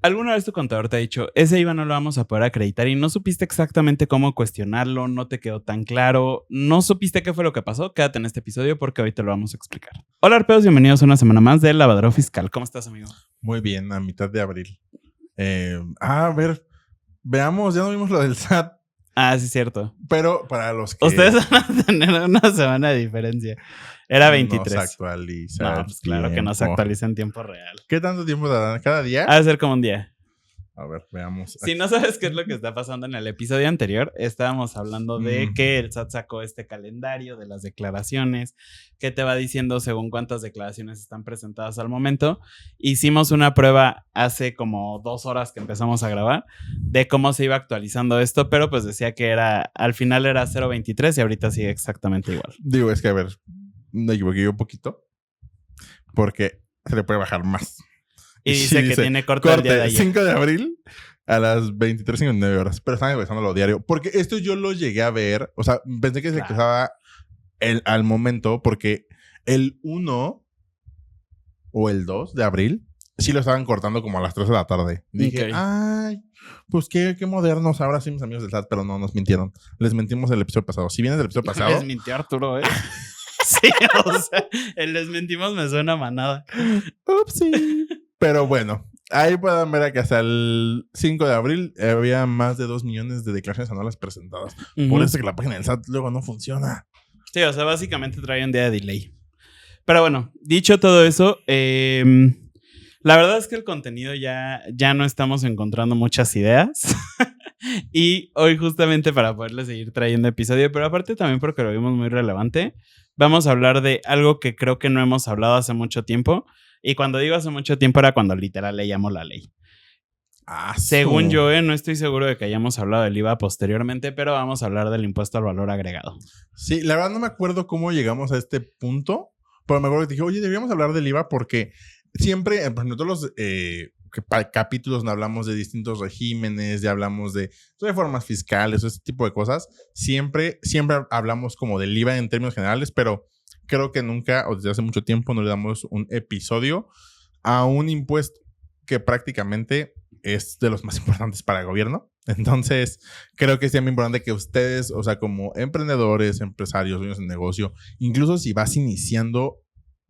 ¿Alguna vez tu contador te ha dicho, ese IVA no lo vamos a poder acreditar y no supiste exactamente cómo cuestionarlo, no te quedó tan claro, no supiste qué fue lo que pasó? Quédate en este episodio porque hoy te lo vamos a explicar. Hola, arpeos, bienvenidos a una semana más del Lavadero Fiscal. ¿Cómo estás, amigo? Muy bien, a mitad de abril. A ver, veamos, ya no vimos lo del SAT, Ah, sí, cierto. pero para los que Ustedes van a tener una semana de diferencia. Era no 23. se actualiza No, el pues claro que no se tiempo. actualiza en tiempo real. ¿Qué tanto tiempo darán? ¿Cada día? Ha de ser como un día. A ver, veamos. Si no sabes qué es lo que está pasando en el episodio anterior, estábamos hablando de que el SAT sacó este calendario de las declaraciones que te va diciendo según cuántas declaraciones están presentadas al momento. Hicimos una prueba hace como 2 horas que empezamos a grabar de cómo se iba actualizando esto, pero pues decía que al final era 0.23 y ahorita sigue exactamente igual. Digo, es que a ver, me equivoqué yo un poquito porque se le puede bajar más. Y dice que tiene corte el día de ayer. 5 de abril a las 23:59 horas. Pero están actualizándolo diario. Porque esto yo lo llegué a ver. O sea, pensé que se actualizaba al momento porque el 1 o el 2 de abril sí lo estaban cortando como a las 3 de la tarde. Dije, ay, pues qué modernos ahora sí mis amigos del SAT, pero no, nos mintieron. Les mentimos el episodio pasado. Si bien es el episodio pasado... Les mintió Arturo, ¿eh? Sí, o sea, el les mentimos me suena a manada. Upsi. Pero bueno, ahí pueden ver que hasta el 5 de abril había más de 2 millones de declaraciones anuales presentadas. Por eso es que la página del SAT luego no funciona. Sí, o sea, básicamente trae un día de delay. Pero bueno, dicho todo eso, la verdad es que el contenido ya no estamos encontrando muchas ideas. Y hoy justamente para poderles seguir trayendo episodio, pero aparte también porque lo vimos muy relevante, vamos a hablar de algo que creo que no hemos hablado hace mucho tiempo. Y cuando digo hace mucho tiempo era cuando literal leíamos la ley. Según yo, no estoy seguro de que hayamos hablado del IVA posteriormente, pero vamos a hablar del impuesto al valor agregado. Sí, la verdad no me acuerdo cómo llegamos a este punto, pero me acuerdo que dije, oye, deberíamos hablar del IVA porque siempre, por ejemplo, todos los capítulos no hablamos de distintos regímenes, ya hablamos de reformas fiscales, ese tipo de cosas. Siempre hablamos como del IVA en términos generales, pero creo que nunca, o desde hace mucho tiempo, no le damos un episodio a un impuesto que prácticamente es de los más importantes para el gobierno. Entonces, creo que es muy importante que ustedes, o sea, como emprendedores, empresarios, dueños de negocio, incluso si vas iniciando,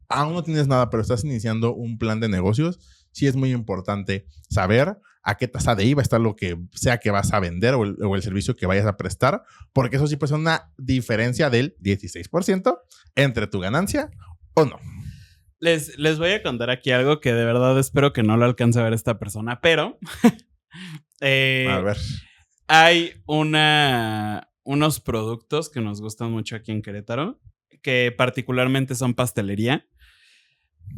aún no tienes nada, pero estás iniciando un plan de negocios, sí es muy importante saber a qué tasa de IVA está lo que sea que vas a vender o el servicio que vayas a prestar, porque eso sí puede ser una diferencia del 16% entre tu ganancia o no. Les voy a contar aquí algo que de verdad espero que no lo alcance a ver esta persona, pero a ver. Hay unos productos que nos gustan mucho aquí en Querétaro, que particularmente son pastelería,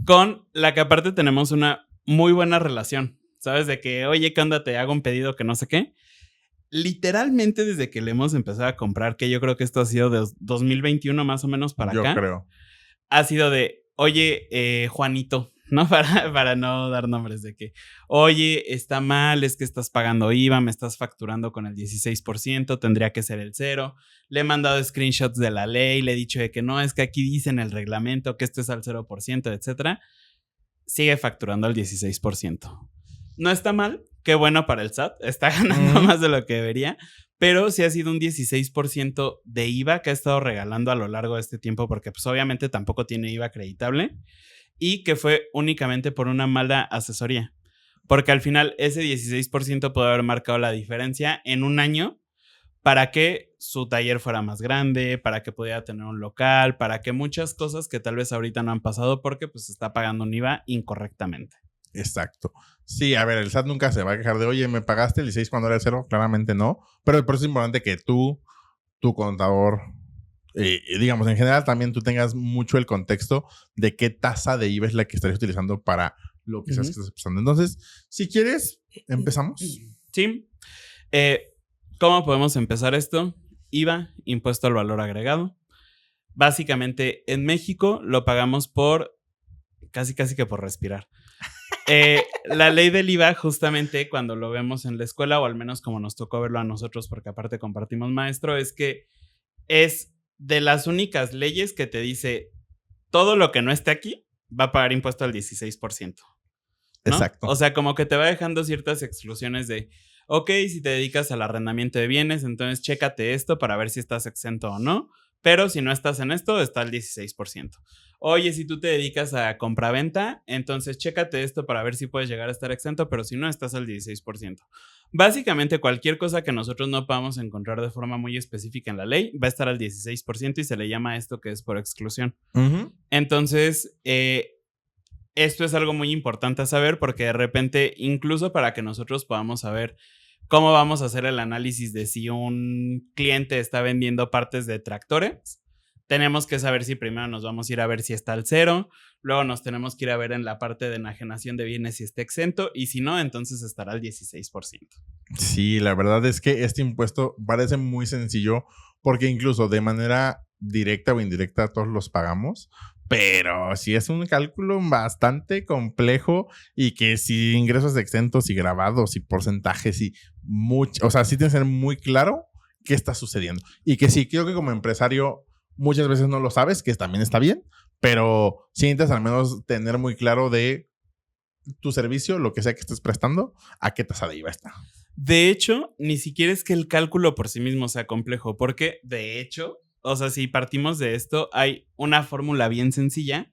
con la que aparte tenemos una muy buena relación, ¿sabes? De que, oye, ¿qué onda? Te hago un pedido que no sé qué. Literalmente desde que le hemos empezado a comprar, que yo creo que esto ha sido de 2021 más o menos para acá. Yo creo. Ha sido de, oye, Juanito, ¿no? Para no dar nombres de que, oye, está mal, es que estás pagando IVA, me estás facturando con el 16%, tendría que ser el 0%. Le he mandado screenshots de la ley, le he dicho de que no, es que aquí dice en el reglamento que esto es al 0%, etcétera. Sigue facturando al 16%. No está mal, qué bueno para el SAT, está ganando más de lo que debería, pero sí ha sido un 16% de IVA que ha estado regalando a lo largo de este tiempo porque pues obviamente tampoco tiene IVA acreditable y que fue únicamente por una mala asesoría. Porque al final ese 16% puede haber marcado la diferencia en un año para que su taller fuera más grande, para que pudiera tener un local, para que muchas cosas que tal vez ahorita no han pasado porque pues está pagando un IVA incorrectamente. Exacto. Sí, a ver, el SAT nunca se va a quejar de, oye, ¿me pagaste el 16 cuando era el 0? Claramente no. Pero por eso es importante que tú, tu contador, digamos, en general también tú tengas mucho el contexto de qué tasa de IVA es la que estarías utilizando para lo que seas que estás pasando. Entonces, si quieres, empezamos. Sí. ¿Cómo podemos empezar esto? IVA, impuesto al valor agregado. Básicamente, en México lo pagamos por casi que por respirar. La ley del IVA, justamente cuando lo vemos en la escuela, o al menos como nos tocó verlo a nosotros, porque aparte compartimos maestro, es que es de las únicas leyes que te dice todo lo que no esté aquí va a pagar impuesto al 16%. ¿no? Exacto. O sea, como que te va dejando ciertas exclusiones de, ok, si te dedicas al arrendamiento de bienes, entonces chécate esto para ver si estás exento o no. Pero si no estás en esto, está el 16%. Oye, si tú te dedicas a compraventa, entonces chécate esto para ver si puedes llegar a estar exento, pero si no, estás al 16%. Básicamente, cualquier cosa que nosotros no podamos encontrar de forma muy específica en la ley va a estar al 16% y se le llama esto que es por exclusión. Entonces, esto es algo muy importante a saber porque de repente, incluso para que nosotros podamos saber cómo vamos a hacer el análisis de si un cliente está vendiendo partes de tractores, tenemos que saber si primero nos vamos a ir a ver si está al 0, luego nos tenemos que ir a ver en la parte de enajenación de bienes si está exento y si no, entonces estará al 16%. Sí, la verdad es que este impuesto parece muy sencillo porque incluso de manera directa o indirecta todos los pagamos, pero sí es un cálculo bastante complejo y que si ingresos exentos y grabados y porcentajes y mucho, o sea, sí tienes que ser muy claro qué está sucediendo y que sí, creo que como empresario muchas veces no lo sabes, que también está bien, pero sí necesitas al menos tener muy claro de tu servicio, lo que sea que estés prestando, a qué tasa de IVA está. De hecho, ni siquiera es que el cálculo por sí mismo sea complejo, porque de hecho, o sea, si partimos de esto, hay una fórmula bien sencilla,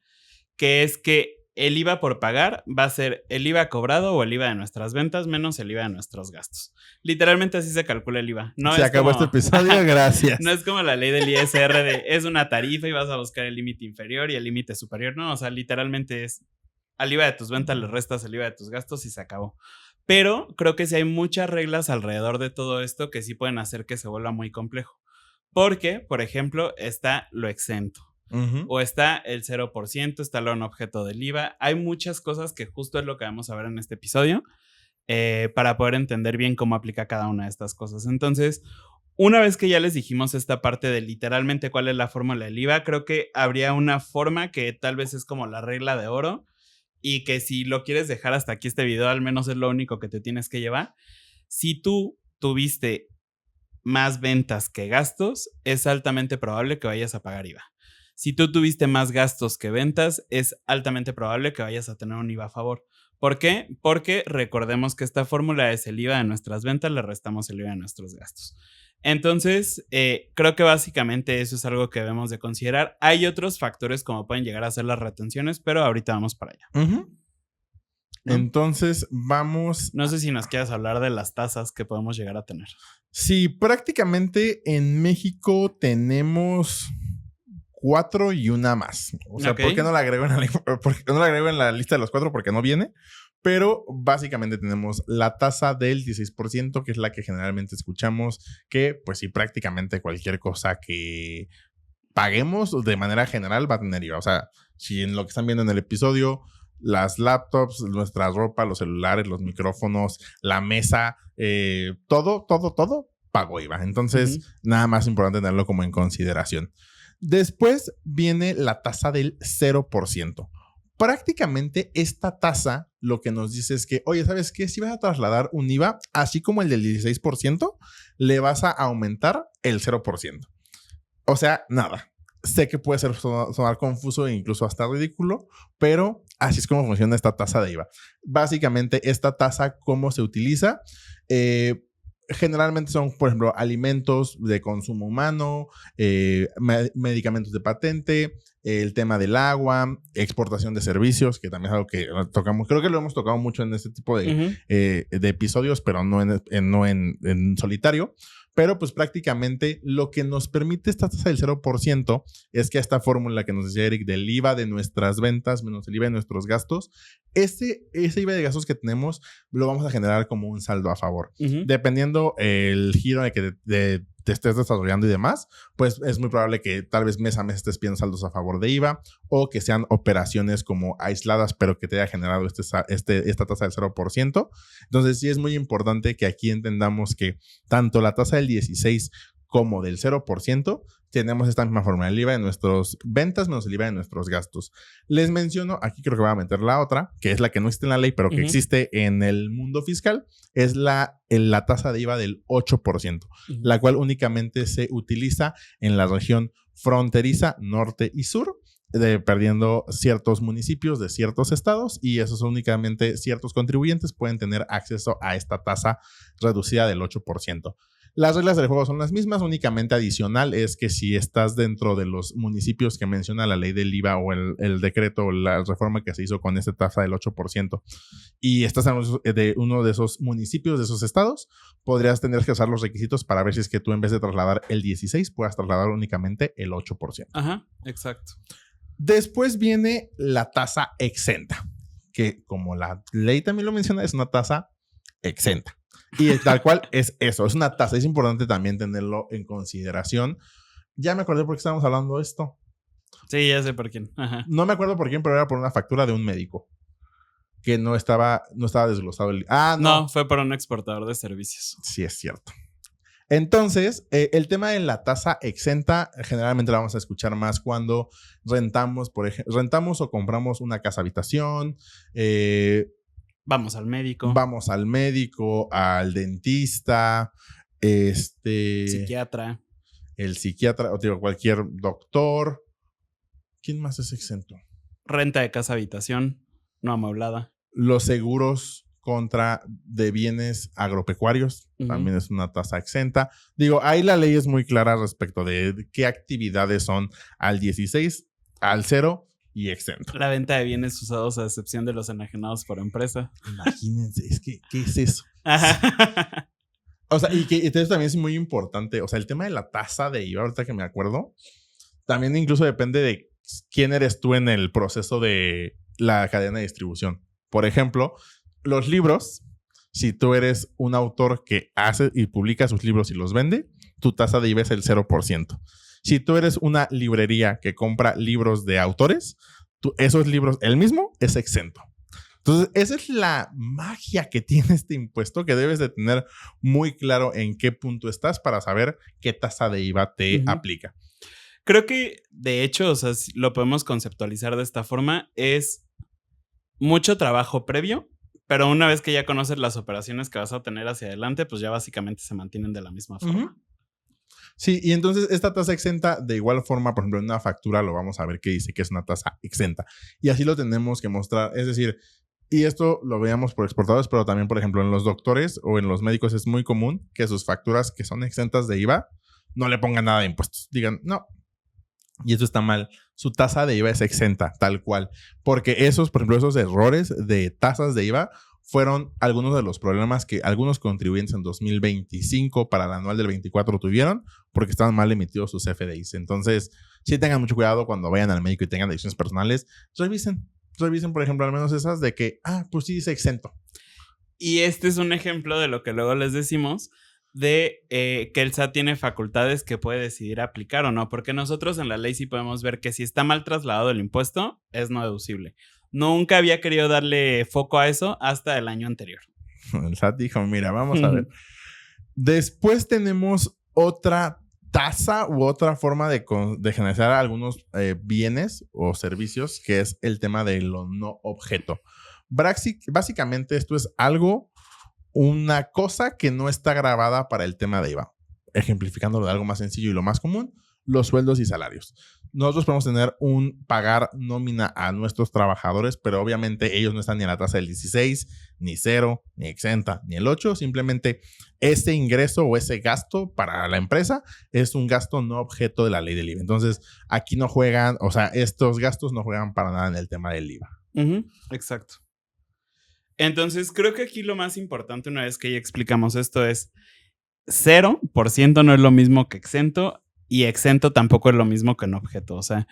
que es que el IVA por pagar va a ser el IVA cobrado o el IVA de nuestras ventas menos el IVA de nuestros gastos. Literalmente así se calcula el IVA. No se es acabó como, este episodio, gracias. No es como la ley del ISR de es una tarifa y vas a buscar el límite inferior y el límite superior. No, o sea, literalmente es al IVA de tus ventas le restas el IVA de tus gastos y se acabó. Pero creo que sí hay muchas reglas alrededor de todo esto que sí pueden hacer que se vuelva muy complejo. Porque, por ejemplo, está lo exento. O está el 0%, está lo en objeto del IVA. Hay muchas cosas que justo es lo que vamos a ver en este episodio para poder entender bien cómo aplica cada una de estas cosas. Entonces, una vez que ya les dijimos esta parte de literalmente cuál es la fórmula del IVA, creo que habría una forma que tal vez es como la regla de oro y que si lo quieres dejar hasta aquí este video, al menos es lo único que te tienes que llevar. Si tú tuviste más ventas que gastos, es altamente probable que vayas a pagar IVA. Si tú tuviste más gastos que ventas, es altamente probable que vayas a tener un IVA a favor. ¿Por qué? Porque recordemos que esta fórmula es el IVA de nuestras ventas, le restamos el IVA de nuestros gastos. Entonces, creo que básicamente eso es algo que debemos de considerar. Hay otros factores como pueden llegar a ser las retenciones, pero ahorita vamos para allá. ¿No? Entonces, vamos... No sé si nos quieras hablar de las tasas que podemos llegar a tener. Sí, prácticamente en México tenemos 4 y una más. O sea, ¿por qué no la agrego en la lista de los 4? Porque no viene. Pero básicamente tenemos la tasa del 16%, que es la que generalmente escuchamos, que pues sí, prácticamente cualquier cosa que paguemos de manera general va a tener IVA. O sea, si en lo que están viendo en el episodio, las laptops, nuestra ropa, los celulares, los micrófonos, la mesa, todo pago IVA. Entonces, nada más importante tenerlo como en consideración. Después viene la tasa del 0%. Prácticamente esta tasa lo que nos dice es que, oye, ¿sabes qué? Si vas a trasladar un IVA, así como el del 16%, le vas a aumentar el 0%. O sea, nada. Sé que puede sonar confuso e incluso hasta ridículo, pero así es como funciona esta tasa de IVA. Básicamente, esta tasa, ¿cómo se utiliza? Generalmente son, por ejemplo, alimentos de consumo humano, medicamentos de patente, el tema del agua, exportación de servicios, que también es algo que tocamos. Creo que lo hemos tocado mucho en este tipo de episodios, pero no en solitario. Pero pues prácticamente lo que nos permite esta tasa del 0% es que esta fórmula que nos decía Eric del IVA de nuestras ventas menos el IVA de nuestros gastos, ese IVA de gastos que tenemos lo vamos a generar como un saldo a favor. Dependiendo el giro de que te estés desarrollando y demás, pues es muy probable que tal vez mes a mes estés pidiendo saldos a favor de IVA o que sean operaciones como aisladas, pero que te haya generado esta tasa del 0%. Entonces sí es muy importante que aquí entendamos que tanto la tasa del 16 como del 0%, tenemos esta misma fórmula, el IVA de nuestras ventas menos el IVA de nuestros gastos. Les menciono, aquí creo que voy a meter la otra, que es la que no existe en la ley, pero que existe en el mundo fiscal, es la tasa de IVA del 8%, la cual únicamente se utiliza en la región fronteriza norte y sur, perdiendo ciertos municipios de ciertos estados y esos únicamente ciertos contribuyentes pueden tener acceso a esta tasa reducida del 8%. Las reglas del juego son las mismas, únicamente adicional es que si estás dentro de los municipios que menciona la ley del IVA o el decreto o la reforma que se hizo con esta tasa del 8% y estás en uno de esos municipios, de esos estados, podrías tener que usar los requisitos para ver si es que tú en vez de trasladar el 16 puedas trasladar únicamente el 8%. Ajá, exacto. Después viene la tasa exenta, que como la ley también lo menciona, es una tasa exenta. Y tal cual es eso, es una tasa. Es importante también tenerlo en consideración. Ya me acordé por qué estábamos hablando de esto. Sí, ya sé por quién. Ajá. No me acuerdo por quién, pero era por una factura de un médico que no estaba desglosado. No, fue por un exportador de servicios. Sí, es cierto. Entonces, el tema de la tasa exenta generalmente la vamos a escuchar más cuando rentamos, por ejemplo, rentamos o compramos una casa habitación. Vamos al médico. Vamos al médico, al dentista, psiquiatra. El psiquiatra, o digo, cualquier doctor. ¿Quién más es exento? Renta de casa habitación, no amoblada. Los seguros de bienes agropecuarios, también es una tasa exenta. Digo, ahí la ley es muy clara respecto de qué actividades son al 16, al 0 y exento. La venta de bienes usados a excepción de los enajenados por empresa. Imagínense, es que, ¿qué es eso? O sea, y que entonces también es muy importante, o sea, el tema de la tasa de IVA, ahorita que me acuerdo, también incluso depende de quién eres tú en el proceso de la cadena de distribución. Por ejemplo, los libros, si tú eres un autor que hace y publica sus libros y los vende, tu tasa de IVA es el 0%. Si tú eres una librería que compra libros de autores, esos libros, el mismo, es exento. Entonces, esa es la magia que tiene este impuesto, que debes de tener muy claro en qué punto estás para saber qué tasa de IVA te aplica. Creo que, de hecho, o sea, si lo podemos conceptualizar de esta forma, es mucho trabajo previo, pero una vez que ya conoces las operaciones que vas a tener hacia adelante, pues ya básicamente se mantienen de la misma forma. Sí, y entonces esta tasa exenta, de igual forma, por ejemplo, en una factura lo vamos a ver que dice que es una tasa exenta. Y así lo tenemos que mostrar. Es decir, y esto lo veamos por exportadores, pero también, por ejemplo, en los doctores o en los médicos es muy común que sus facturas que son exentas de IVA no le pongan nada de impuestos. Digan, no. Y eso está mal. Su tasa de IVA es exenta, tal cual. Porque esos, por ejemplo, esos errores de tasas de IVA fueron algunos de los problemas que algunos contribuyentes en 2025 para el anual del 24 tuvieron porque estaban mal emitidos sus FDIs. Entonces, sí tengan mucho cuidado cuando vayan al médico y tengan decisiones personales. Revisen, por ejemplo, al menos esas de que, pues sí dice exento. Y este es un ejemplo de lo que luego les decimos de que el SAT tiene facultades que puede decidir aplicar o no, porque nosotros en la ley sí podemos ver que si está mal trasladado el impuesto, es no deducible. Nunca había querido darle foco a eso hasta el año anterior. El SAT dijo, mira, vamos a ver. Después tenemos otra tasa u otra forma de generar algunos bienes o servicios, que es el tema de lo no objeto. Básicamente esto es una cosa que no está grabada para el tema de IVA. Ejemplificándolo de algo más sencillo y lo más común, los sueldos y salarios. Nosotros podemos tener pagar nómina a nuestros trabajadores, pero obviamente ellos no están ni a la tasa del 16, ni 0, ni exenta, ni el 8. Simplemente ese ingreso o ese gasto para la empresa es un gasto no objeto de la ley del IVA. Entonces, aquí no juegan, o sea, estos gastos no juegan para nada en el tema del IVA. Exacto. Entonces, creo que aquí lo más importante, una vez que ya explicamos esto, es 0% no es lo mismo que exento y exento tampoco es lo mismo que no objeto. O sea,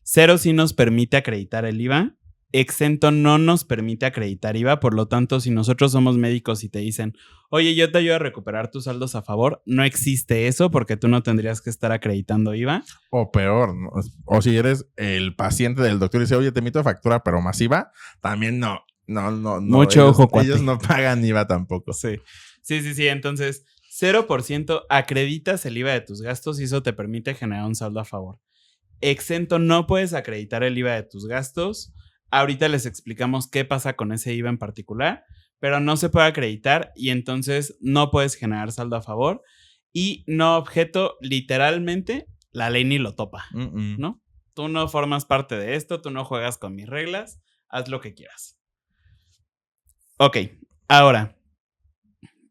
0 sí nos permite acreditar el IVA, exento no nos permite acreditar IVA. Por lo tanto, si nosotros somos médicos y te dicen, oye, yo te ayudo a recuperar tus saldos a favor, no existe eso porque tú no tendrías que estar acreditando IVA. O peor, ¿no? O si eres el paciente del doctor y dice, oye, te emito factura, pero masiva, también no. Mucho ojo, cuate. Ellos no pagan IVA tampoco. Sí. Entonces, 0% acreditas el IVA de tus gastos y eso te permite generar un saldo a favor. Exento no puedes acreditar el IVA de tus gastos. Ahorita les explicamos qué pasa con ese IVA en particular, pero no se puede acreditar y entonces no puedes generar saldo a favor. Y no objeto, literalmente, la ley ni lo topa, ¿no? tú no formas parte de esto, tú no juegas con mis reglas, haz lo que quieras. Ok, ahora,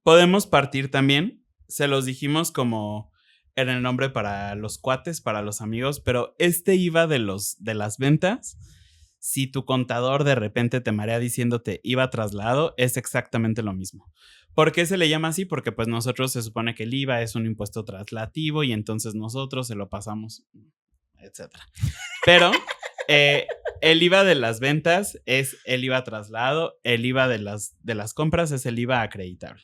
podemos partir también, se los dijimos como en el nombre para los cuates, para los amigos, pero este IVA de las ventas, si tu contador de repente te marea diciéndote IVA trasladado, es exactamente lo mismo. ¿Por qué se le llama así? Porque pues nosotros se supone que el IVA es un impuesto traslativo y entonces nosotros se lo pasamos, etcétera. Pero el IVA de las ventas es el IVA traslado, el IVA de las compras es el IVA acreditable.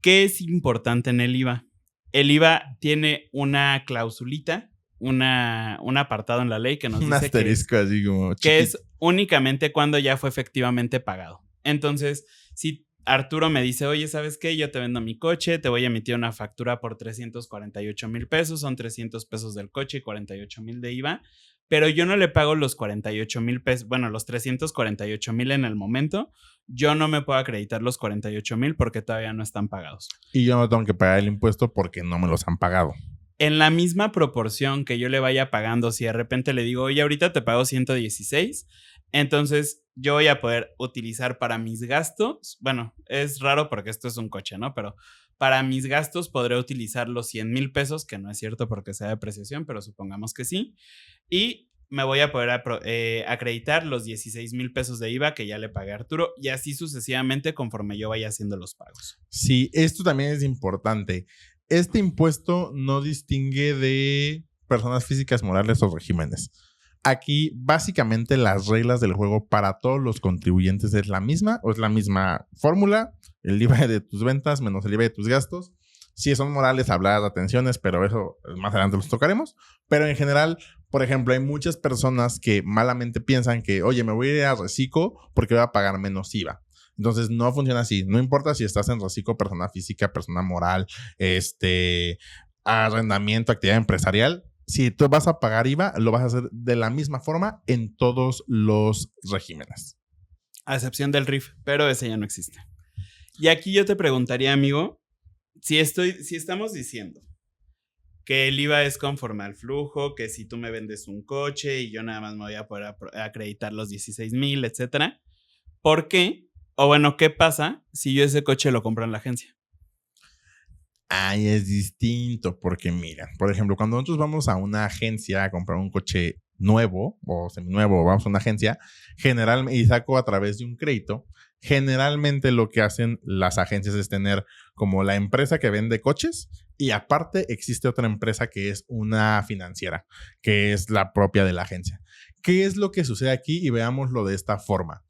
¿Qué es importante en el IVA? El IVA tiene una clausulita, un apartado en la ley que nos dice asterisco así como que es únicamente cuando ya fue efectivamente pagado. Entonces, si Arturo me dice, oye, ¿sabes qué? Yo te vendo mi coche, te voy a emitir una factura por 348,000 pesos, son 300 pesos del coche y 48,000 de IVA, pero yo no le pago los 48,000 pesos, bueno, los 348,000 en el momento, yo no me puedo acreditar los 48,000 porque todavía no están pagados. Y yo no tengo que pagar el impuesto porque no me los han pagado. En la misma proporción que yo le vaya pagando, si de repente le digo, oye, ahorita te pago 116, entonces yo voy a poder utilizar para mis gastos, bueno, es raro porque esto es un coche, ¿no? Pero para mis gastos podré utilizar los 100,000 pesos, que no es cierto porque sea depreciación, pero supongamos que sí, y me voy a poder acreditar los 16,000 pesos de IVA que ya le pagué a Arturo y así sucesivamente conforme yo vaya haciendo los pagos. Sí, esto también es importante. Este impuesto no distingue de personas físicas, morales o regímenes. Aquí, básicamente, las reglas del juego para todos los contribuyentes es la misma, o es la misma fórmula, el IVA de tus ventas menos el IVA de tus gastos. Si son morales, hablar de atenciones, pero eso más adelante los tocaremos. Pero en general, por ejemplo, hay muchas personas que malamente piensan que, oye, me voy a ir a Recicco porque voy a pagar menos IVA. Entonces, no funciona así. No importa si estás en Recicco, persona física, persona moral, arrendamiento, actividad empresarial. Si tú vas a pagar IVA, lo vas a hacer de la misma forma en todos los regímenes. A excepción del RIF, pero ese ya no existe. Y aquí yo te preguntaría, amigo, si estamos diciendo que el IVA es conforme al flujo, que si tú me vendes un coche y yo nada más me voy a poder acreditar los 16,000, etcétera, ¿por qué? O bueno, ¿qué pasa si yo ese coche lo compro en la agencia? Ahí es distinto, porque mira, por ejemplo, cuando nosotros vamos a una agencia a comprar un coche nuevo o seminuevo, vamos a una agencia, generalmente, y saco a través de un crédito, generalmente lo que hacen las agencias es tener como la empresa que vende coches y aparte existe otra empresa que es una financiera, que es la propia de la agencia. ¿Qué es lo que sucede aquí? Y veámoslo de esta forma.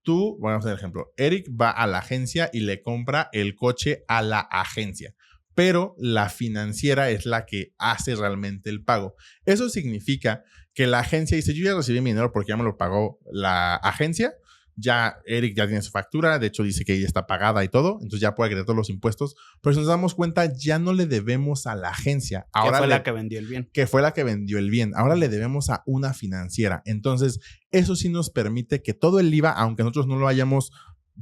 Tú, vamos a hacer el ejemplo, Eric va a la agencia y le compra el coche a la agencia, pero la financiera es la que hace realmente el pago. Eso significa que la agencia dice, yo ya recibí mi dinero porque ya me lo pagó la agencia, ya Eric ya tiene su factura, de hecho dice que ella está pagada y todo, entonces ya puede agregar todos los impuestos, pero si nos damos cuenta ya no le debemos a la agencia. Ahora que fue la que vendió el bien. Que fue la que vendió el bien. Ahora le debemos a una financiera. Entonces, eso sí nos permite que todo el IVA, aunque nosotros no lo hayamos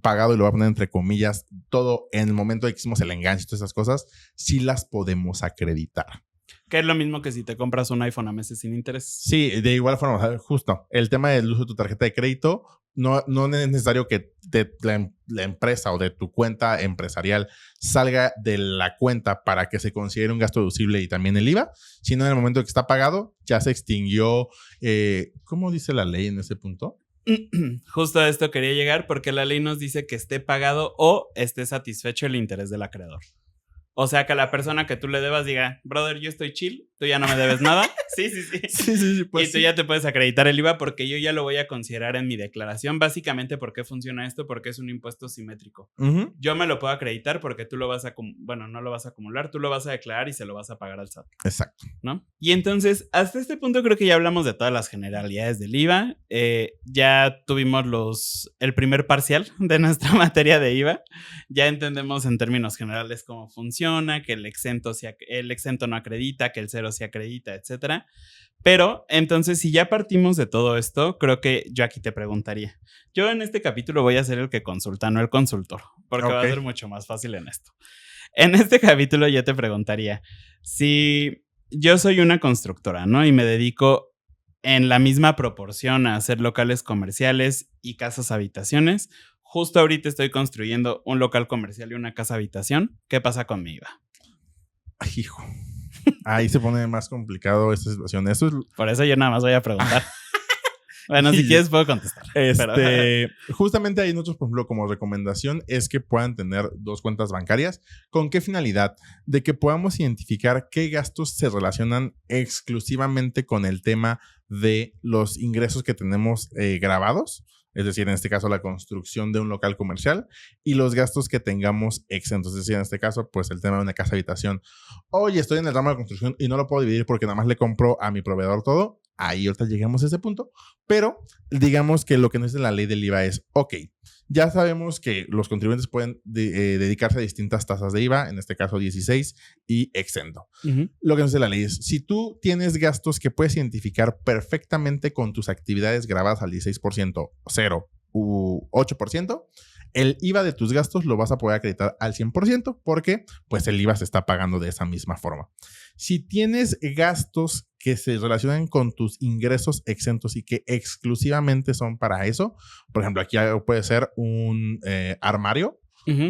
pagado, y lo voy a poner entre comillas, todo en el momento de que hicimos el enganche y todas esas cosas, sí las podemos acreditar. Que es lo mismo que si te compras un iPhone a meses sin interés. Sí, de igual forma, justo. El tema del uso de tu tarjeta de crédito, no es necesario que la empresa o de tu cuenta empresarial salga de la cuenta para que se considere un gasto deducible y también el IVA, sino en el momento que está pagado, ya se extinguió. ¿Cómo dice la ley en ese punto? Justo a esto quería llegar porque la ley nos dice que esté pagado o esté satisfecho el interés del acreedor. O sea, que la persona que tú le debas diga, brother, yo estoy chill, tú ya no me debes nada. Sí. Sí, pues y tú ya te puedes acreditar el IVA porque yo ya lo voy a considerar en mi declaración. Básicamente, ¿por qué funciona esto? Porque es un impuesto simétrico. Uh-huh. Yo me lo puedo acreditar porque tú lo vas a, no lo vas a acumular, tú lo vas a declarar y se lo vas a pagar al SAT. Exacto. ¿No? Y entonces, hasta este punto creo que ya hablamos de todas las generalidades del IVA. Ya tuvimos el primer parcial de nuestra materia de IVA. Ya entendemos en términos generales cómo funciona, que el exento no acredita, que el cero sí acredita, etcétera. Pero entonces, si ya partimos de todo esto, creo que yo aquí te preguntaría. Yo en este capítulo voy a ser el que consulta, no el consultor, porque va a ser mucho más fácil en esto. En este capítulo yo te preguntaría, si yo soy una constructora, ¿no? Y me dedico en la misma proporción a hacer locales comerciales y casas habitaciones. Justo ahorita estoy construyendo un local comercial y una casa habitación. ¿Qué pasa con mi IVA? Ay, hijo. Ahí se pone más complicado esta situación. Eso es... Por eso yo nada más voy a preguntar. Bueno, si quieres puedo contestar. Justamente ahí nosotros, por ejemplo, como recomendación es que puedan tener 2 cuentas bancarias. ¿Con qué finalidad? De que podamos identificar qué gastos se relacionan exclusivamente con el tema de los ingresos que tenemos grabados. Es decir, en este caso, la construcción de un local comercial y los gastos que tengamos exentos. Es decir, en este caso, pues el tema de una casa habitación. Oye, estoy en el ramo de construcción y no lo puedo dividir porque nada más le compro a mi proveedor todo. Ahí ahorita llegamos a ese punto. Pero digamos que lo que nos dice la ley del IVA es, ok, ya sabemos que los contribuyentes pueden dedicarse a distintas tasas de IVA, en este caso 16, y exento. Lo que nos dice la ley es, si tú tienes gastos que puedes identificar perfectamente con tus actividades grabadas al 16%, 0 u 8%, el IVA de tus gastos lo vas a poder acreditar al 100% porque pues el IVA se está pagando de esa misma forma. Si tienes gastos que se relacionan con tus ingresos exentos y que exclusivamente son para eso, por ejemplo, aquí puede ser un armario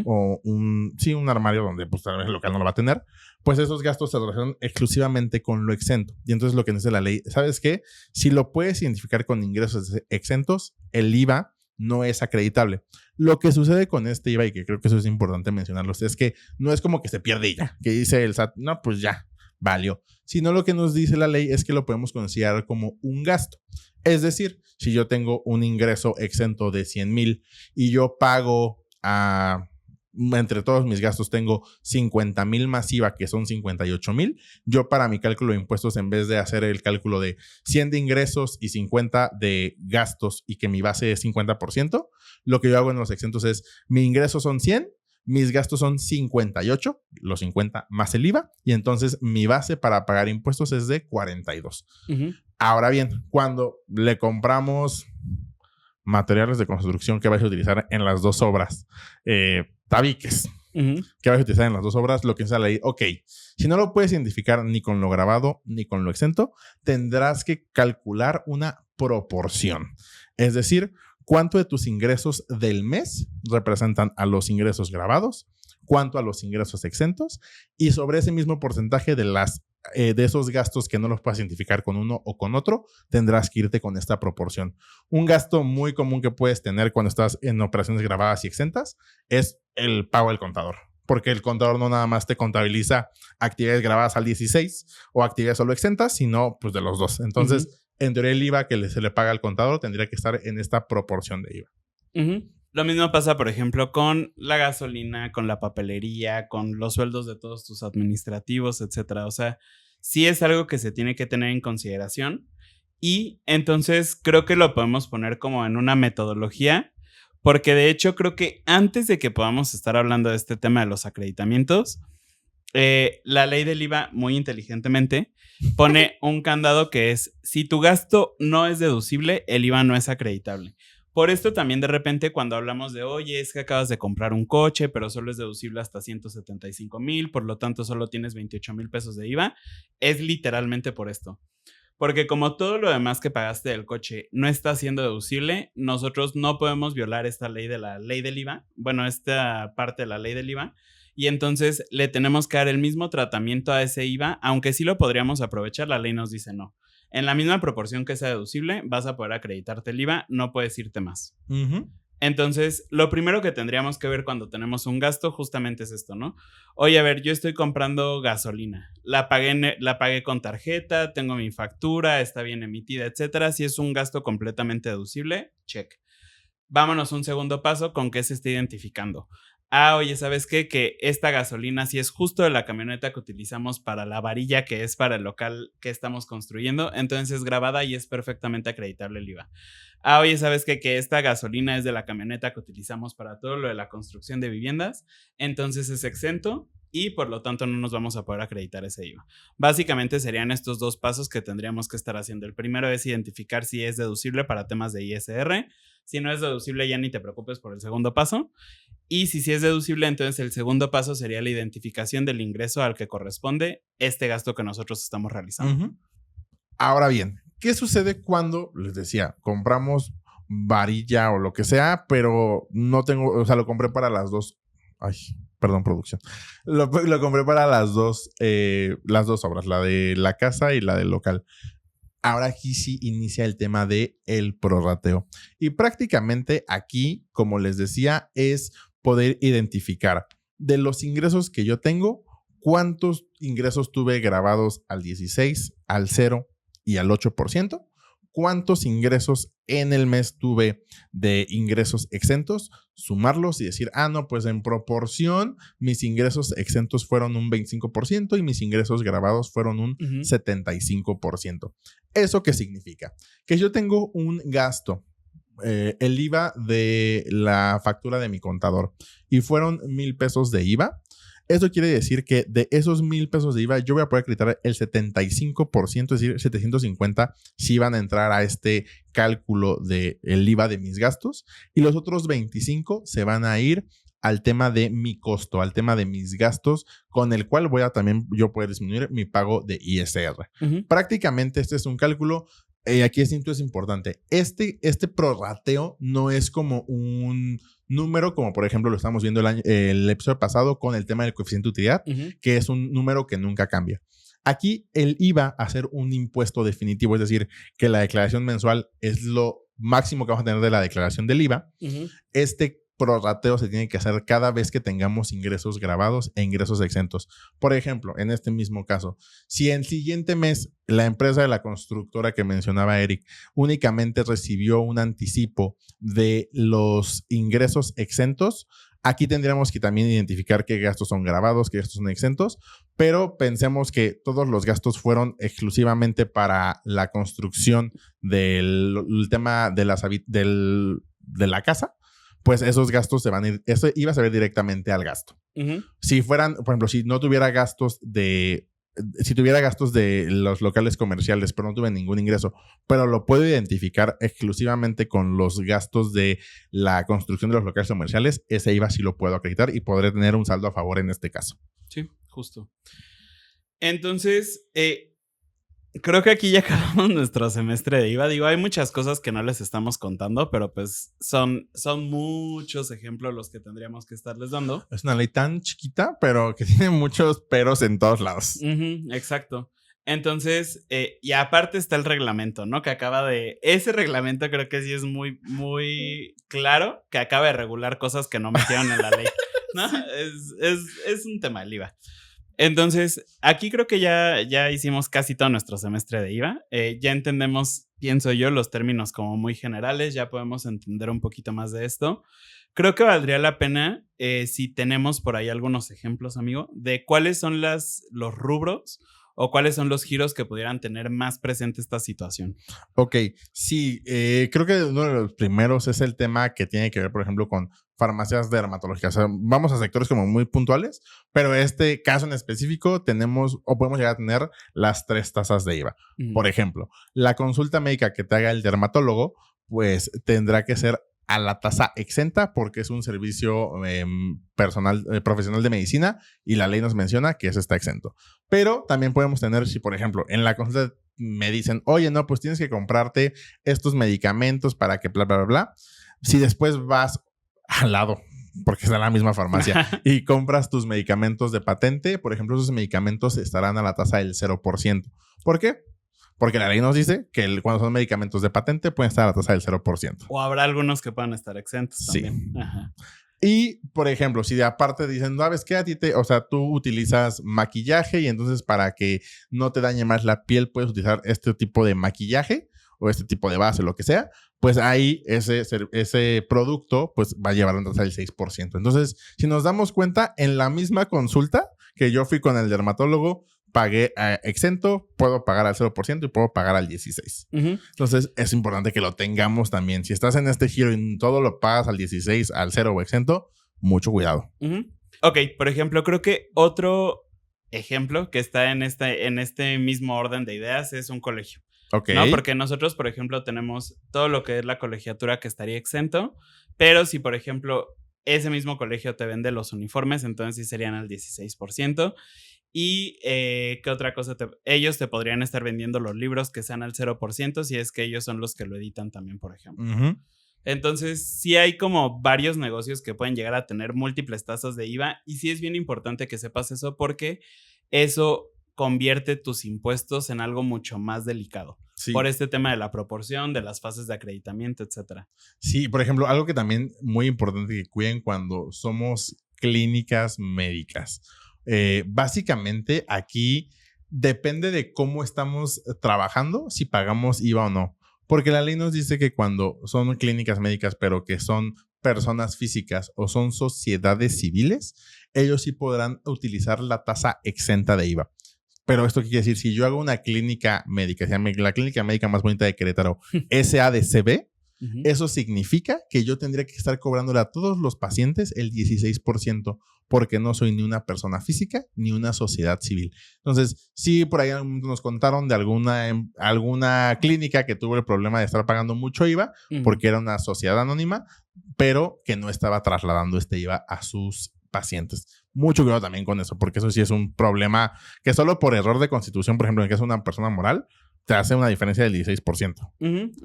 o un armario donde pues tal vez el local no lo va a tener, pues esos gastos se relacionan exclusivamente con lo exento. Y entonces lo que dice la ley, ¿sabes qué? Si lo puedes identificar con ingresos exentos, el IVA no es acreditable. Lo que sucede con este IVA, y que creo que eso es importante mencionarlo, es que no es como que se pierde ya, que dice el SAT, no, pues ya, valió. Sino lo que nos dice la ley es que lo podemos considerar como un gasto. Es decir, si yo tengo un ingreso exento de 100,000 y yo pago entre todos mis gastos tengo 50,000 más IVA, que son 58,000. Yo para mi cálculo de impuestos, en vez de hacer el cálculo de 100 de ingresos y 50 de gastos y que mi base es 50%, lo que yo hago en los exentos es, mi ingreso son 100, mis gastos son 58, los 50 más el IVA, y entonces mi base para pagar impuestos es de 42. Ahora bien, cuando le compramos materiales de construcción que vais a utilizar en las 2 obras, tabiques, que vais a utilizar en las 2 obras, lo que es la ley, ok, si no lo puedes identificar ni con lo grabado ni con lo exento, tendrás que calcular una proporción. Es decir, cuánto de tus ingresos del mes representan a los ingresos grabados, cuánto a los ingresos exentos, y sobre ese mismo porcentaje de esos gastos que no los puedas identificar con uno o con otro, tendrás que irte con esta proporción. Un gasto muy común que puedes tener cuando estás en operaciones grabadas y exentas es el pago del contador, porque el contador no nada más te contabiliza actividades grabadas al 16 o actividades solo exentas, sino pues de los dos. Entonces, en teoría el IVA que se le paga al contador tendría que estar en esta proporción de IVA. Lo mismo pasa, por ejemplo, con la gasolina, con la papelería, con los sueldos de todos tus administrativos, etcétera. O sea, sí es algo que se tiene que tener en consideración. Y entonces creo que lo podemos poner como en una metodología, porque de hecho creo que antes de que podamos estar hablando de este tema de los acreditamientos, la ley del IVA muy inteligentemente pone un candado que es, si tu gasto no es deducible, el IVA no es acreditable. Por esto también de repente cuando hablamos de, oye, es que acabas de comprar un coche, pero solo es deducible hasta 175,000, por lo tanto solo tienes 28,000 pesos de IVA, es literalmente por esto. Porque como todo lo demás que pagaste del coche no está siendo deducible, nosotros no podemos violar esta ley de la ley del IVA, bueno, esta parte de la ley del IVA, y entonces le tenemos que dar el mismo tratamiento a ese IVA, aunque sí lo podríamos aprovechar, la ley nos dice no. En la misma proporción que sea deducible, vas a poder acreditarte el IVA, no puedes irte más. Entonces, lo primero que tendríamos que ver cuando tenemos un gasto justamente es esto, ¿no? Oye, a ver, yo estoy comprando gasolina, la pagué con tarjeta, tengo mi factura, está bien emitida, etcétera. Si es un gasto completamente deducible, check. Vámonos a un segundo paso con qué se está identificando. Oye, ¿sabes qué? Que esta gasolina sí es justo de la camioneta que utilizamos para la varilla que es para el local que estamos construyendo, entonces es grabada y es perfectamente acreditable el IVA. Oye, ¿sabes qué? Que esta gasolina es de la camioneta que utilizamos para todo lo de la construcción de viviendas, entonces es exento y por lo tanto no nos vamos a poder acreditar ese IVA. Básicamente serían estos 2 pasos que tendríamos que estar haciendo. El primero es identificar si es deducible para temas de ISR. Si no es deducible, ya ni te preocupes por el segundo paso. Y si sí es deducible, entonces el segundo paso sería la identificación del ingreso al que corresponde este gasto que nosotros estamos realizando. Ahora bien, ¿Qué sucede cuando, les decía, compramos varilla o lo que sea, pero no tengo, o sea, lo compré para las dos. Ay, perdón, producción. Lo compré para las dos obras, la de la casa y la del local. Ahora aquí sí inicia el tema de el prorrateo. Y prácticamente aquí, como les decía, es poder identificar de los ingresos que yo tengo, cuántos ingresos tuve grabados al 16, al 0 y al 8%, cuántos ingresos en el mes tuve de ingresos exentos, sumarlos y decir, no, pues en proporción mis ingresos exentos fueron un 25% y mis ingresos grabados fueron un 75%. ¿Eso qué significa? Que yo tengo un gasto, el IVA de la factura de mi contador, y fueron 1,000 pesos de IVA. Eso quiere decir que de esos 1,000 pesos de IVA, yo voy a poder acreditar el 75%, es decir, 750 si van a entrar a este cálculo del IVA de mis gastos, y los otros 25 se van a ir al tema de mi costo, al tema de mis gastos, con el cual voy a también yo poder disminuir mi pago de ISR. Prácticamente este es un cálculo. Aquí es importante. Este prorrateo no es como un número, como por ejemplo lo estamos viendo el episodio pasado con el tema del coeficiente de utilidad, que es un número que nunca cambia. Aquí el IVA a ser un impuesto definitivo, es decir, que la declaración mensual es lo máximo que vamos a tener de la declaración del IVA. Este prorrateo se tiene que hacer cada vez que tengamos ingresos grabados e ingresos exentos. Por ejemplo, en este mismo caso, si el siguiente mes la empresa de la constructora que mencionaba Eric únicamente recibió un anticipo de los ingresos exentos, aquí tendríamos que también identificar qué gastos son grabados, qué gastos son exentos, pero pensemos que todos los gastos fueron exclusivamente para la construcción del tema de la casa. Pues esos gastos se van a ir, eso iba a saber directamente al gasto. Si fueran, por ejemplo, si tuviera gastos de los locales comerciales, pero no tuve ningún ingreso, pero lo puedo identificar exclusivamente con los gastos de la construcción de los locales comerciales, ese IVA sí lo puedo acreditar y podré tener un saldo a favor en este caso. Sí, justo. Entonces, creo que aquí ya acabamos nuestro semestre de IVA. Digo, hay muchas cosas que no les estamos contando, pero pues son muchos ejemplos los que tendríamos que estarles dando. Es una ley tan chiquita, pero que tiene muchos peros en todos lados. Exacto. Entonces, y aparte está el reglamento, ¿no? Que ese reglamento creo que sí es muy, muy claro, que acaba de regular cosas que no metieron en la ley, ¿no? Sí. Es un tema del IVA. Entonces, aquí creo que ya hicimos casi todo nuestro semestre de IVA. Ya entendemos, pienso yo, los términos como muy generales. Ya podemos entender un poquito más de esto. Creo que valdría la pena, si tenemos por ahí algunos ejemplos, amigo, de cuáles son los rubros o cuáles son los giros que pudieran tener más presente esta situación. Ok, sí, creo que uno de los primeros es el tema que tiene que ver, por ejemplo, con farmacias dermatológicas. O sea, vamos a sectores como muy puntuales, pero este caso en específico tenemos o podemos llegar a tener las 3 tasas de IVA. Por ejemplo, la consulta médica que te haga el dermatólogo, pues tendrá que ser a la tasa exenta porque es un servicio profesional de medicina y la ley nos menciona que eso está exento. Pero también podemos tener, si por ejemplo en la consulta me dicen, oye, no, pues tienes que comprarte estos medicamentos para que bla, bla, bla, bla. Si después vas al lado, porque está en la misma farmacia, y compras tus medicamentos de patente, por ejemplo, esos medicamentos estarán a la tasa del 0%. ¿Por qué? Porque la ley nos dice que cuando son medicamentos de patente pueden estar a la tasa del 0%. O habrá algunos que puedan estar exentos también. Sí. Ajá. Y, por ejemplo, si de aparte dicen, ¿sabes qué? Tú utilizas maquillaje y entonces para que no te dañe más la piel puedes utilizar este tipo de maquillaje o este tipo de base, lo que sea, pues ahí ese producto pues va a llevar una tasa del 6%. Entonces, si nos damos cuenta, en la misma consulta que yo fui con el dermatólogo, pagué exento, puedo pagar al 0% y puedo pagar al 16%. Entonces, es importante que lo tengamos también. Si estás en este giro y todo lo pagas al 16%, al 0% o exento, mucho cuidado. Ok, por ejemplo, creo que otro ejemplo que está en este mismo orden de ideas es un colegio. Okay. ¿No? Porque nosotros, por ejemplo, tenemos todo lo que es la colegiatura que estaría exento, pero si, por ejemplo, ese mismo colegio te vende los uniformes, entonces sí serían al 16%. Y ¿qué otra cosa? Ellos te podrían estar vendiendo los libros que sean al 0% si es que ellos son los que lo editan también, por ejemplo. Entonces, sí hay como varios negocios que pueden llegar a tener múltiples tasas de IVA y sí es bien importante que sepas eso porque eso convierte tus impuestos en algo mucho más delicado. Sí. Por este tema de la proporción, de las fases de acreditamiento, etcétera. Sí, por ejemplo, algo que también muy importante que cuiden cuando somos clínicas médicas. Básicamente aquí depende de cómo estamos trabajando, si pagamos IVA o no. Porque la ley nos dice que cuando son clínicas médicas, pero que son personas físicas o son sociedades civiles, ellos sí podrán utilizar la tasa exenta de IVA. Pero esto quiere decir, si yo hago una clínica médica, se llama la clínica médica más bonita de Querétaro, SADCB, eso significa que yo tendría que estar cobrándole a todos los pacientes el 16%, porque no soy ni una persona física ni una sociedad civil. Entonces, sí, por ahí nos contaron de alguna clínica que tuvo el problema de estar pagando mucho IVA, porque era una sociedad anónima, pero que no estaba trasladando este IVA a sus pacientes. Mucho cuidado también con eso, porque eso sí es un problema que solo por error de constitución, por ejemplo, en el caso de una persona moral, te hace una diferencia del 16%.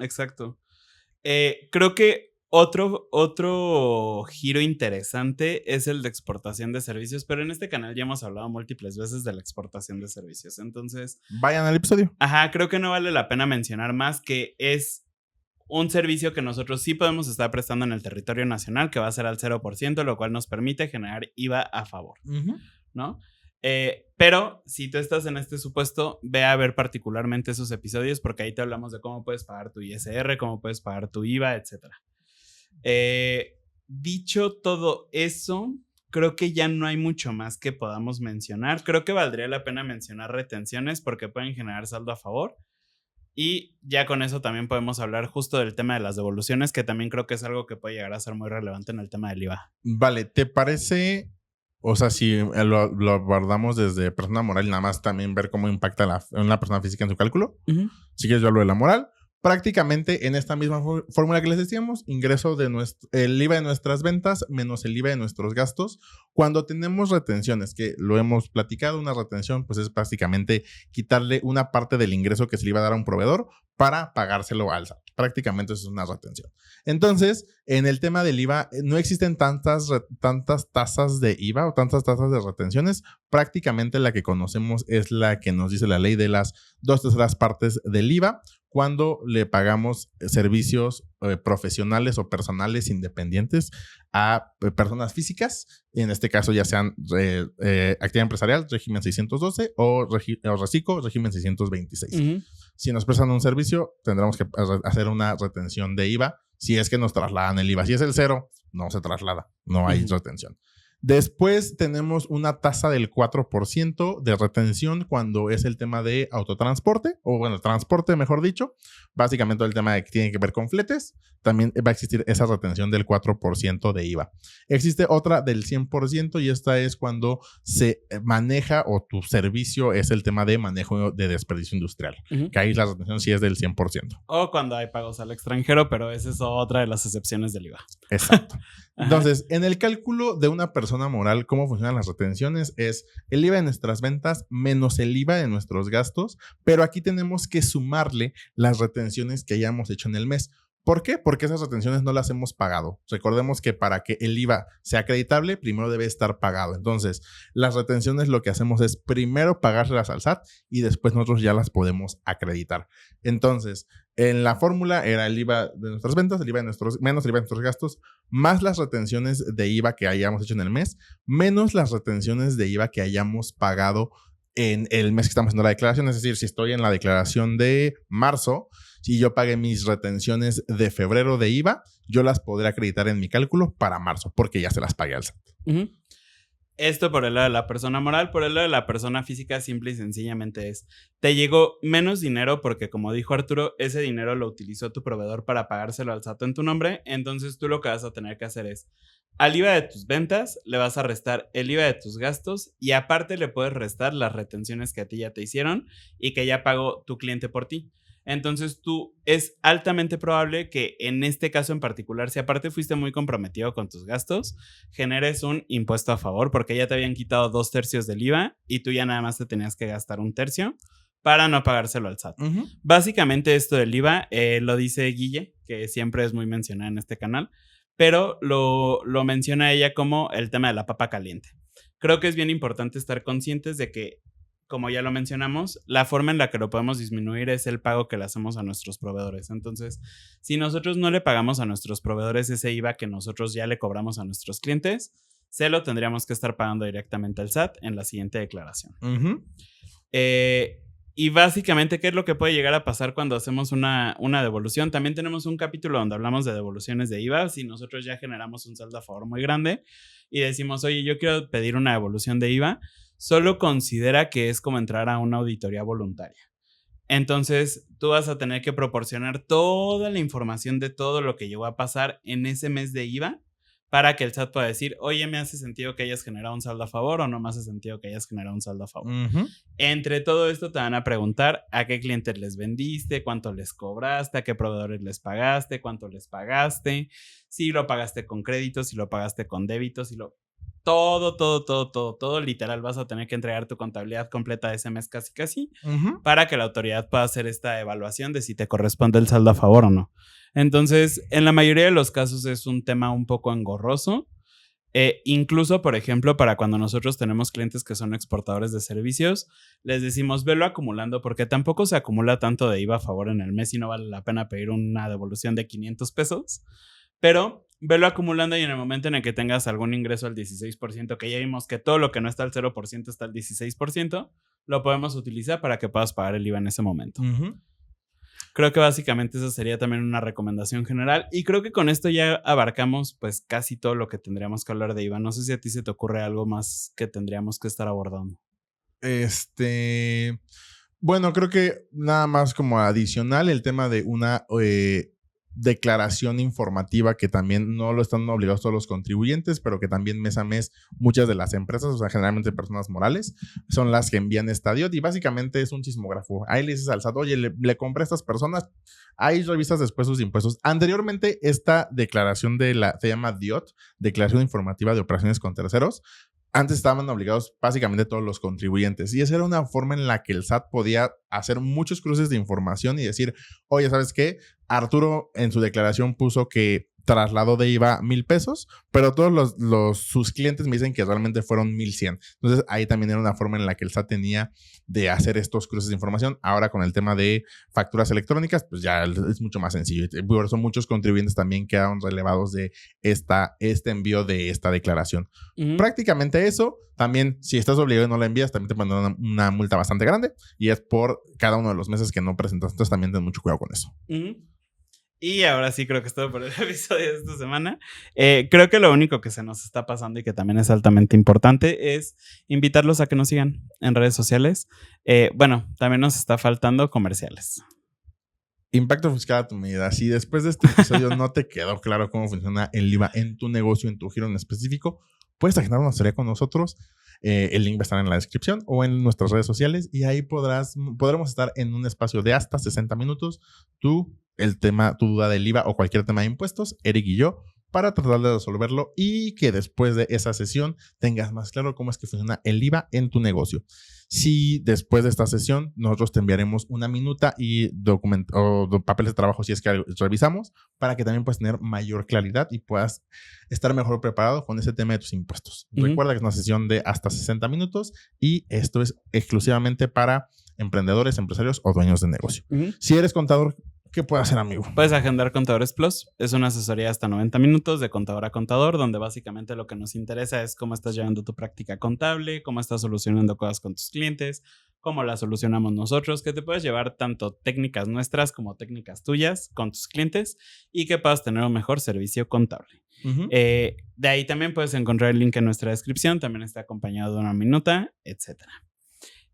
Exacto. Creo que otro giro interesante es el de exportación de servicios, pero en este canal ya hemos hablado múltiples veces de la exportación de servicios. Entonces, vayan al episodio. Ajá, creo que no vale la pena mencionar más que es un servicio que nosotros sí podemos estar prestando en el territorio nacional, que va a ser al 0%, lo cual nos permite generar IVA a favor, ¿no? Pero si tú estás en este supuesto, ve a ver particularmente esos episodios porque ahí te hablamos de cómo puedes pagar tu ISR, cómo puedes pagar tu IVA, etc. Dicho todo eso, creo que ya no hay mucho más que podamos mencionar. Creo que valdría la pena mencionar retenciones porque pueden generar saldo a favor. Y ya con eso también podemos hablar justo del tema de las devoluciones, que también creo que es algo que puede llegar a ser muy relevante en el tema del IVA. Vale, ¿te parece? O sea, si lo abordamos desde persona moral y nada más también ver cómo impacta una persona física en su cálculo. Si quieres, yo hablo de la moral. Prácticamente en esta misma fórmula que les decíamos, ingreso el IVA de nuestras ventas menos el IVA de nuestros gastos. Cuando tenemos retenciones, que lo hemos platicado, una retención pues es prácticamente quitarle una parte del ingreso que se le iba a dar a un proveedor para pagárselo al SAT. Prácticamente eso es una retención. Entonces, en el tema del IVA, no existen tantas tasas de IVA o tantas tasas de retenciones. Prácticamente la que conocemos es la que nos dice la ley de las 2/3 partes del IVA cuando le pagamos servicios profesionales o personales independientes a personas físicas, en este caso ya sean actividad empresarial, régimen 612 o reciclo, régimen 626. Si nos prestan un servicio, tendremos que hacer una retención de IVA si es que nos trasladan el IVA. Si es el 0, no se traslada, no hay retención. Después tenemos una tasa del 4% de retención cuando es el tema de autotransporte, o bueno, transporte mejor dicho. Básicamente el tema que tiene que ver con fletes, también va a existir esa retención del 4% de IVA. Existe otra del 100% y esta es cuando se maneja o tu servicio es el tema de manejo de desperdicio industrial, que ahí la retención sí es del 100%. O cuando hay pagos al extranjero, pero esa es otra de las excepciones del IVA. Exacto. Entonces, en el cálculo de una persona moral, ¿cómo funcionan las retenciones? Es el IVA de nuestras ventas menos el IVA de nuestros gastos, pero aquí tenemos que sumarle las retenciones que hayamos hecho en el mes. ¿Por qué? Porque esas retenciones no las hemos pagado. Recordemos que para que el IVA sea acreditable, primero debe estar pagado. Entonces, las retenciones lo que hacemos es primero pagárselas al SAT y después nosotros ya las podemos acreditar. Entonces, en la fórmula era el IVA de nuestras ventas, el IVA de menos el IVA de nuestros gastos, más las retenciones de IVA que hayamos hecho en el mes, menos las retenciones de IVA que hayamos pagado en el mes que estamos haciendo la declaración. Es decir, si estoy en la declaración de marzo, si yo pagué mis retenciones de febrero de IVA, yo las podré acreditar en mi cálculo para marzo, porque ya se las pagué al SAT. Esto por el lado de la persona moral. Por el lado de la persona física, simple y sencillamente te llegó menos dinero porque, como dijo Arturo, ese dinero lo utilizó tu proveedor para pagárselo al SAT en tu nombre. Entonces tú lo que vas a tener que hacer es, al IVA de tus ventas le vas a restar el IVA de tus gastos y aparte le puedes restar las retenciones que a ti ya te hicieron y que ya pagó tu cliente por ti. Entonces tú es altamente probable que en este caso en particular, si aparte fuiste muy comprometido con tus gastos, generes un impuesto a favor porque ya te habían quitado 2/3 del IVA y tú ya nada más te tenías que gastar 1/3 para no pagárselo al SAT. Básicamente esto del IVA lo dice Guille, que siempre es muy mencionada en este canal, pero lo menciona ella como el tema de la papa caliente. Creo que es bien importante estar conscientes de que, como ya lo mencionamos, la forma en la que lo podemos disminuir es el pago que le hacemos a nuestros proveedores. Entonces, si nosotros no le pagamos a nuestros proveedores ese IVA que nosotros ya le cobramos a nuestros clientes, se lo tendríamos que estar pagando directamente al SAT en la siguiente declaración. Y básicamente, ¿qué es lo que puede llegar a pasar cuando hacemos una devolución? También tenemos un capítulo donde hablamos de devoluciones de IVA. Si nosotros ya generamos un saldo a favor muy grande y decimos, oye, yo quiero pedir una devolución de IVA, solo considera que es como entrar a una auditoría voluntaria. Entonces, tú vas a tener que proporcionar toda la información de todo lo que llegó a pasar en ese mes de IVA para que el SAT pueda decir, oye, me hace sentido que hayas generado un saldo a favor o no me hace sentido que hayas generado un saldo a favor. Entre todo esto te van a preguntar a qué clientes les vendiste, cuánto les cobraste, a qué proveedores les pagaste, cuánto les pagaste, si lo pagaste con crédito, si lo pagaste con débito, todo, literal, vas a tener que entregar tu contabilidad completa de ese mes casi, para que la autoridad pueda hacer esta evaluación de si te corresponde el saldo a favor o no. Entonces, en la mayoría de los casos es un tema un poco engorroso. Incluso, por ejemplo, para cuando nosotros tenemos clientes que son exportadores de servicios, les decimos, velo acumulando porque tampoco se acumula tanto de IVA a favor en el mes y no vale la pena pedir una devolución de 500 pesos. Pero velo acumulando y en el momento en el que tengas algún ingreso al 16%, que ya vimos que todo lo que no está al 0% está al 16%, lo podemos utilizar para que puedas pagar el IVA en ese momento. Creo que básicamente esa sería también una recomendación general y creo que con esto ya abarcamos pues casi todo lo que tendríamos que hablar de IVA. No sé si a ti se te ocurre algo más que tendríamos que estar abordando. Bueno, creo que nada más como adicional el tema de una declaración informativa que también no lo están obligados todos los contribuyentes, pero que también mes a mes muchas de las empresas, o sea, generalmente personas morales, son las que envían esta DIOT y básicamente es un chismógrafo. Ahí le dices al SAT, oye, le compré a estas personas, ahí revisas después sus impuestos. Anteriormente, esta declaración se llama DIOT, Declaración Informativa de Operaciones con Terceros. Antes estaban obligados básicamente todos los contribuyentes y esa era una forma en la que el SAT podía hacer muchos cruces de información y decir, oye, ¿sabes qué? Arturo en su declaración puso que trasladó de IVA 1,000 pesos, pero todos sus clientes me dicen que realmente fueron 1,100. Entonces ahí también era una forma en la que el SAT tenía de hacer estos cruces de información. Ahora con el tema de facturas electrónicas, pues ya es mucho más sencillo. Por eso muchos contribuyentes también quedaron relevados de este envío de esta declaración. Prácticamente eso. También, si estás obligado y no la envías, también te mandan una multa bastante grande y es por cada uno de los meses que no presentas. Entonces también ten mucho cuidado con eso. Y ahora sí creo que es todo por el episodio de esta semana. Creo que lo único que se nos está pasando y que también es altamente importante es invitarlos a que nos sigan en redes sociales. Bueno, también nos está faltando comerciales. Impacto fiscal a tu medida. Si después de este episodio no te quedó claro cómo funciona el IVA en tu negocio, en tu giro en específico, puedes agendar una asesoría con nosotros. El link va a estar en la descripción o en nuestras redes sociales y ahí podremos estar en un espacio de hasta 60 minutos. Tu duda del IVA o cualquier tema de impuestos, Eric y yo, para tratar de resolverlo y que después de esa sesión tengas más claro cómo es que funciona el IVA en tu negocio. Si después de esta sesión nosotros te enviaremos una minuta y papeles de trabajo si es que revisamos para que también puedas tener mayor claridad y puedas estar mejor preparado con ese tema de tus impuestos. Recuerda que es una sesión de hasta 60 minutos y esto es exclusivamente para emprendedores, empresarios o dueños de negocio. Si eres contador, ¿qué puede hacer, amigo? Puedes agendar Contadores Plus. Es una asesoría hasta 90 minutos de contador a contador, donde básicamente lo que nos interesa es cómo estás llevando tu práctica contable, cómo estás solucionando cosas con tus clientes, cómo las solucionamos nosotros, que te puedes llevar tanto técnicas nuestras como técnicas tuyas con tus clientes y que puedas tener un mejor servicio contable. De ahí también puedes encontrar el link en nuestra descripción. También está acompañado de una minuta, etc.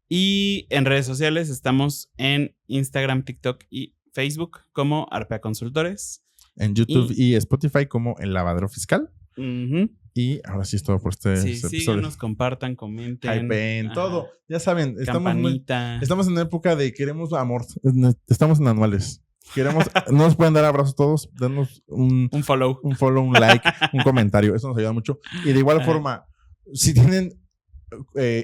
Y en redes sociales estamos en Instagram, TikTok y Facebook como Arpea Consultores. En YouTube y Spotify como El Lavadero Fiscal. Y ahora sí es todo por este Sí, episodio. síganos, compartan, comenten. Hypeen, todo. Ya saben, Campanita. estamos en época de queremos amor. Estamos en anuales. No nos pueden dar abrazos todos. Denos un follow. Un follow, un like, un comentario. Eso nos ayuda mucho. Y de igual forma, si tienen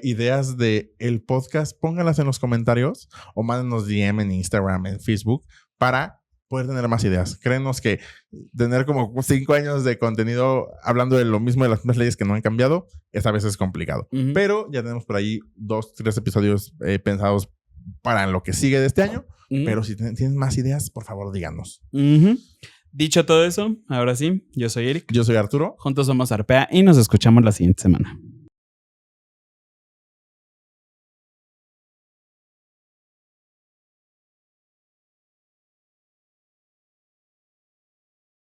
ideas de el podcast, pónganlas en los comentarios o mándenos DM en Instagram, en Facebook, para poder tener más ideas. Créenos que tener como 5 años de contenido hablando de lo mismo de las mismas leyes que no han cambiado, esta vez es complicado. Pero ya tenemos por ahí 2, 3 episodios pensados para lo que sigue de este año. Pero si tienen más ideas, por favor, díganos. Dicho todo eso, ahora sí, yo soy Eric. Yo soy Arturo. Juntos somos Arpea y nos escuchamos la siguiente semana.